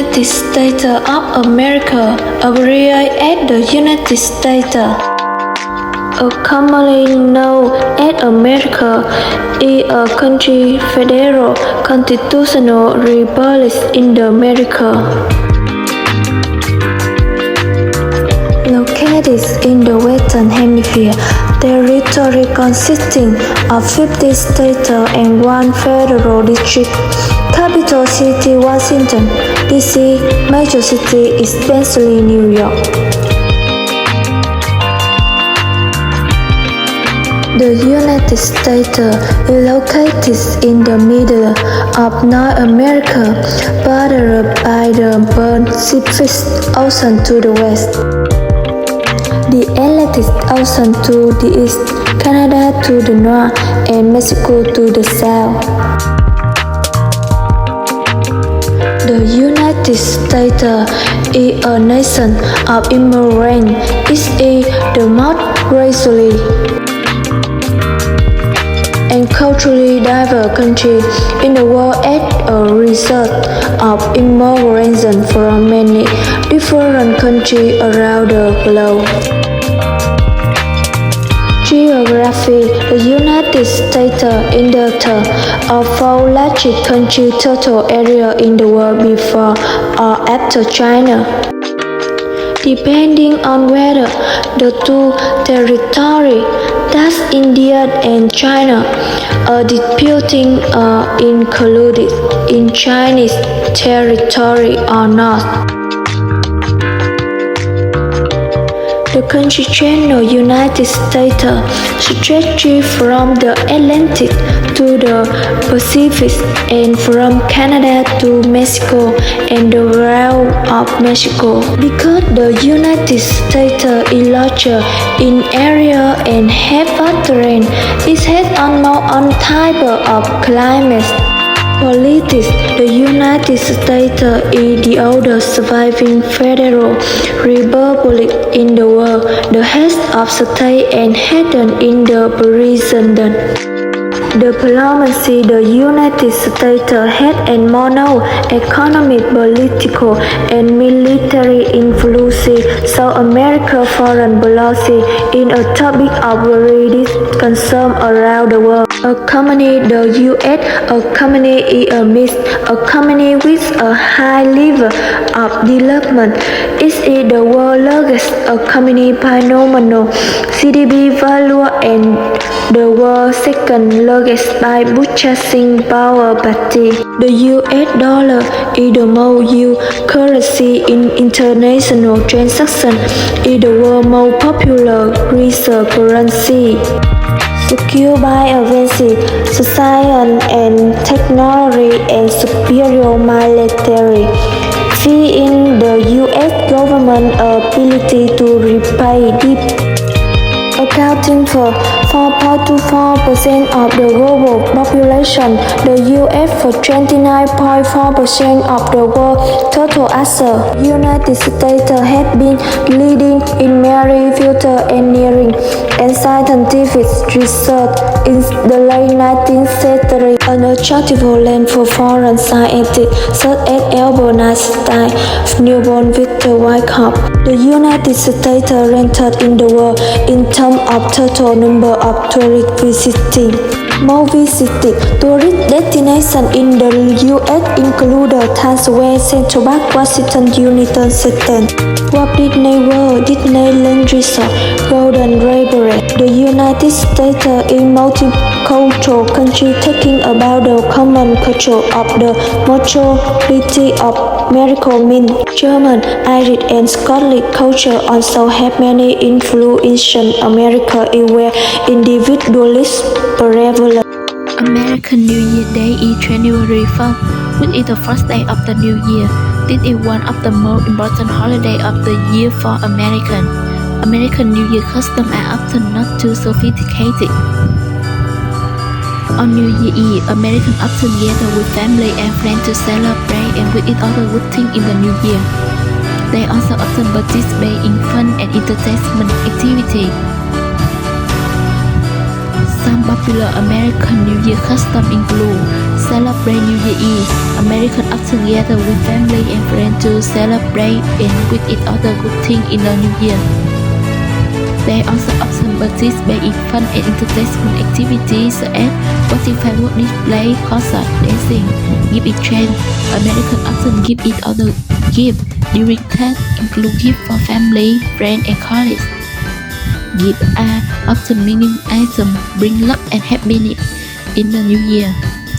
United States of America, abbreviated as the United States, commonly known as America, is a country federal constitutional republic in America. Located in the Western Hemisphere, territory consisting of 50 states and one federal district. Capital city Washington, D.C. Major city is Bentley, New York. The United States is located in the middle of North America, bordered by the Pacific Ocean to the west, the Atlantic Ocean to the east, Canada to the north, and Mexico to the south. The United States is a nation of immigrants. It is the most racially and culturally diverse country in the world as a result of immigration from many different countries around the globe. Geography: the United States is the fourth largest country total area in the world before or after China. Depending on whether the two territories, thus India and China, are disputing are included in Chinese territory or not. The country channel United States stretches from the Atlantic to the Pacific and from Canada to Mexico and the Gulf of Mexico. Because the United States is larger in area and has vast range, it has almost all types of climates. Politics: the United States is the oldest surviving federal republic in the world, the head of state and headed in the president. Diplomacy: the United States has a mono economic, political, and military influence. South America foreign policy is a topic of very concern around the world. Economy: the U.S. economy is a mix economy with a high level of development. It is the world's largest economy by nominal GDP value and the world's second largest by purchasing power. The U.S. dollar is the most used currency in international transactions. It is the world's most popular reserve currency. Secured by advanced science and technology and superior military feat in the U.S. government ability to repay debt, accounting for 4.24% of the global population. The U.S. for 29.4% of the world total assets. United States has been leading in marine future engineering and scientific research in the late 19th century. An attractive land for foreign scientists such as Albert Einstein, newborn Victor Wyckoff. The United States ranked in the world in terms of total number of tourists visiting. Most visited tourist destinations in the U.S. include Times Square, Central Park, Washington, Union State, Walt Disney World, Disneyland Resort, Golden Library. The United States is a multicultural country talking about the common culture of the majority of American, German, Irish, and Scottish culture also have many influences. America is where individualism prevails. American New Year Day is January 4th, which is the first day of the new year. This is one of the most important holidays of the year for Americans. American New Year customs are often not too sophisticated. On New Year Eve, Americans often gather with family and friends to celebrate and with each other good things in the new year. They also often participate in fun and entertainment activities. Some popular American New Year custom include celebrate New Year Eve. Americans often gather with family and friends to celebrate and with each other good things in the new year. They also often participate in fun and entertainment activities such as watching fireworks display, concert, dancing, gift exchange. Americans often give each other gifts during that include gifts for family, friends, and colleagues. Gifts are often meaning items bring luck and happiness in the new year.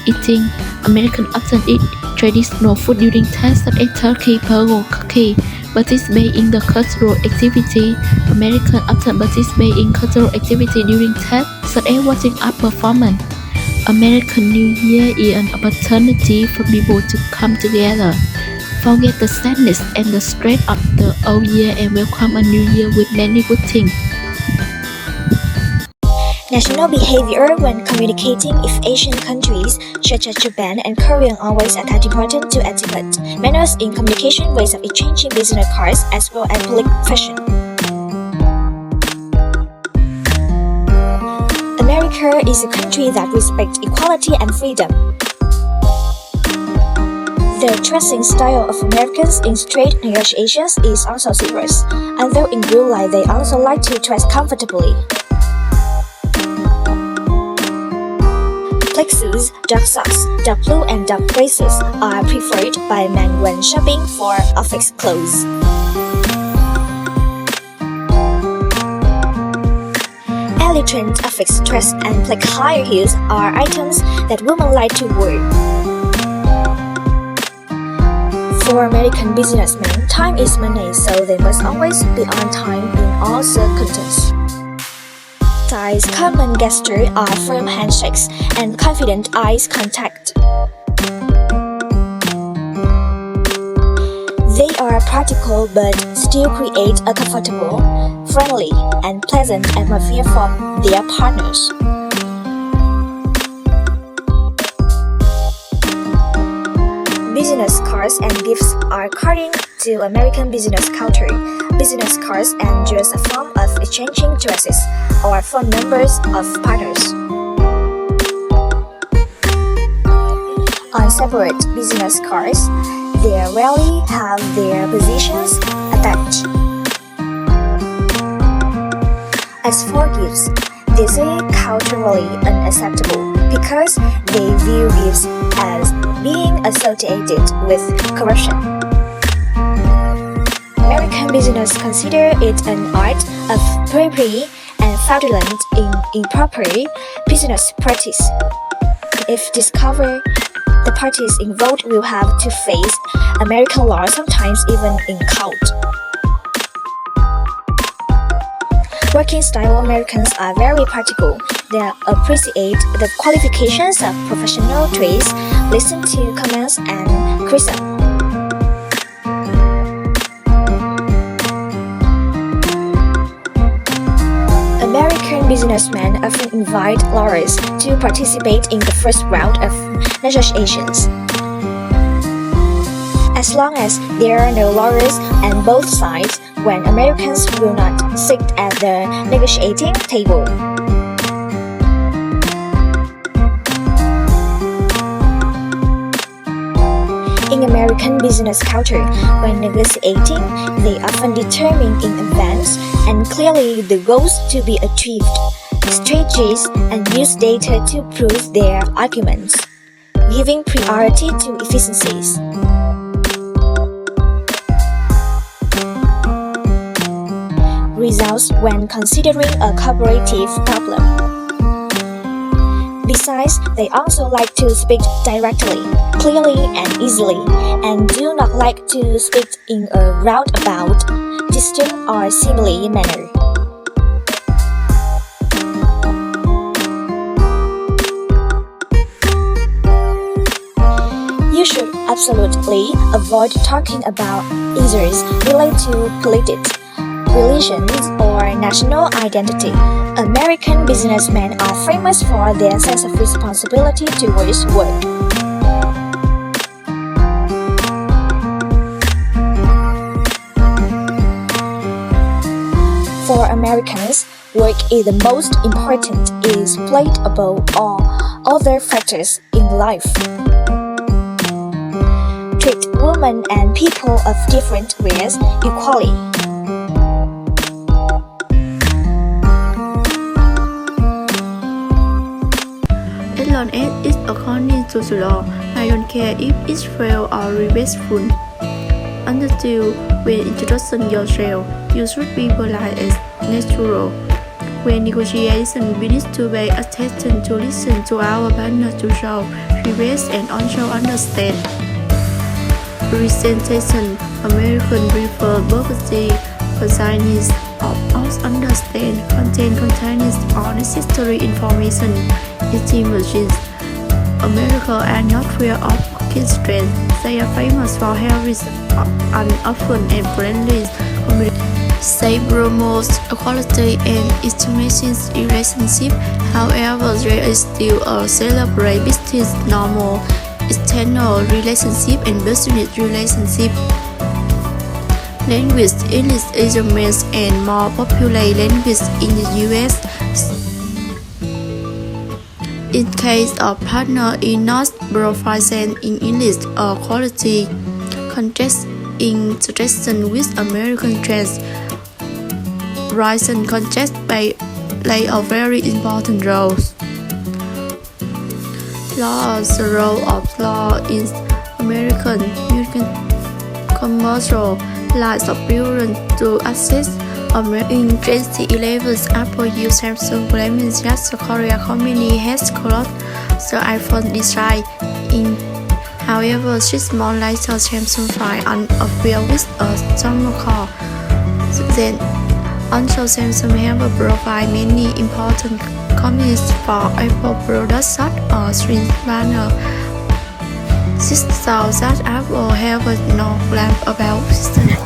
Eating. Americans often eat traditional food during that such as turkey, burger, cookie. Participate in the cultural activity. Americans often participate in cultural activity during that such as watching art performance. American New Year is an opportunity for people to come together, forget the sadness and the stress of the old year and welcome a new year with many good things. National behavior when communicating. If Asian countries such as Japan and Korea always attach importance to etiquette, manners in communication, ways of exchanging business cards, as well as public fashion. America is a country that respects equality and freedom. The dressing style of Americans in trade negotiations is also serious, although in real life they also like to dress comfortably. Black suits, dark socks, dark blue and dark braces are preferred by men when shopping for office clothes. Elegant office dress and black high heels are items that women like to wear. For American businessmen, time is money, so they must always be on time in all circumstances. Ties, common gestures are firm handshakes and confident eye contact. They are practical but still create a comfortable, friendly, and pleasant atmosphere for their partners. Business cards and gifts are according to American business culture. Business cards and just a form of exchanging addresses or phone numbers of partners. On separate business cards, they rarely have their positions attached. As for gifts, this is culturally unacceptable because they view gifts as being associated with corruption. American business consider it an art of bribery and fraudulent in improper business practice. If discovered, the parties involved will have to face American law, sometimes even in court. Working style Americans are very practical. They appreciate the qualifications of professional trades, listen to commands, and criticism. American businessmen often invite lawyers to participate in the first round of negotiations. As long as there are no lawyers on both sides, when Americans will not sit at the negotiating table. In American business culture, when negotiating, they often determine in advance and clearly the goals to be achieved, strategies, and use data to prove their arguments, giving priority to efficiencies. Results when considering a cooperative problem. Besides, they also like to speak directly, clearly, and easily, and do not like to speak in a roundabout, distant, or simile manner. You should absolutely avoid talking about issues related to politics, religions, or national identity. American businessmen are famous for their sense of responsibility towards work. For Americans, work is the most important is played above all other factors in life. Treat women and people of different race equally. As long as it's according to the law, I don't care if it's fair or respectful. Until when introducing yourself, you should be polite and natural. When negotiation, we need to pay attention to listen to our partner to show respect and also understand. Presentation, American prefer verbally concise of us understand content contains all necessary information. Etymologies. America are not fear of constraint. They are famous for having an open and friendly community. They promote equality and intimate relationship. However, there is still a celebrate business normal, external relationship and business relationship. Language. English is the main and more popular language in the U.S. In case a partner is not proficient in English or quality context in interaction with American trends, recent context play a very important role. Law. The role of law in American commercial lies appearance to access in 2011, Apple used Samsung claiming that the Korea company has closed the iPhone design. However, 6 months later, Samsung filed an appeal with a summer call. Then, also Samsung have provided many important companies for Apple products such as screen banner. This shows that Apple have no plan about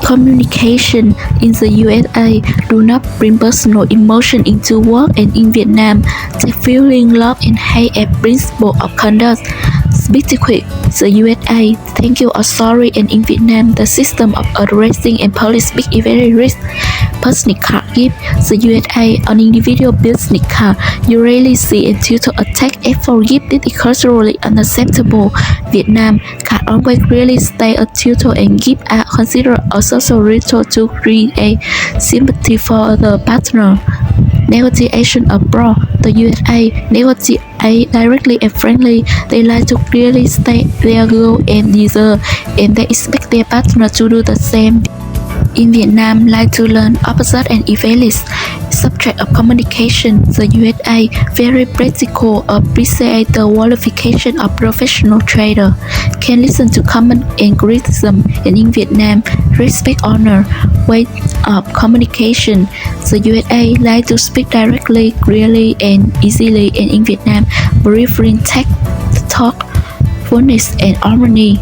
communication in the USA. Do not bring personal emotion into work, and in Vietnam, the feeling love and hate a principle of conduct. Speak quick. The USA, thank you or sorry, and in Vietnam, the system of addressing and police speak is very rich. Business card gift. The USA, an individual business card, you rarely see a tutor attack for gift. This is culturally unacceptable. Vietnam, card always really stay a tutor and gift are considered a social ritual to create sympathy for the partner. Negotiation abroad. The USA negotiate directly and friendly. They like to clearly state their goal and desire, and they expect their partner to do the same. In Vietnam, like to learn opposite and evaluate subject of communication. The USA very practical, appreciate the qualification of professional trader, can listen to comment and criticism, and in Vietnam, respect honor, way of communication. The USA like to speak directly, clearly, and easily, and in Vietnam, preferring tact, talk, fullness, and harmony.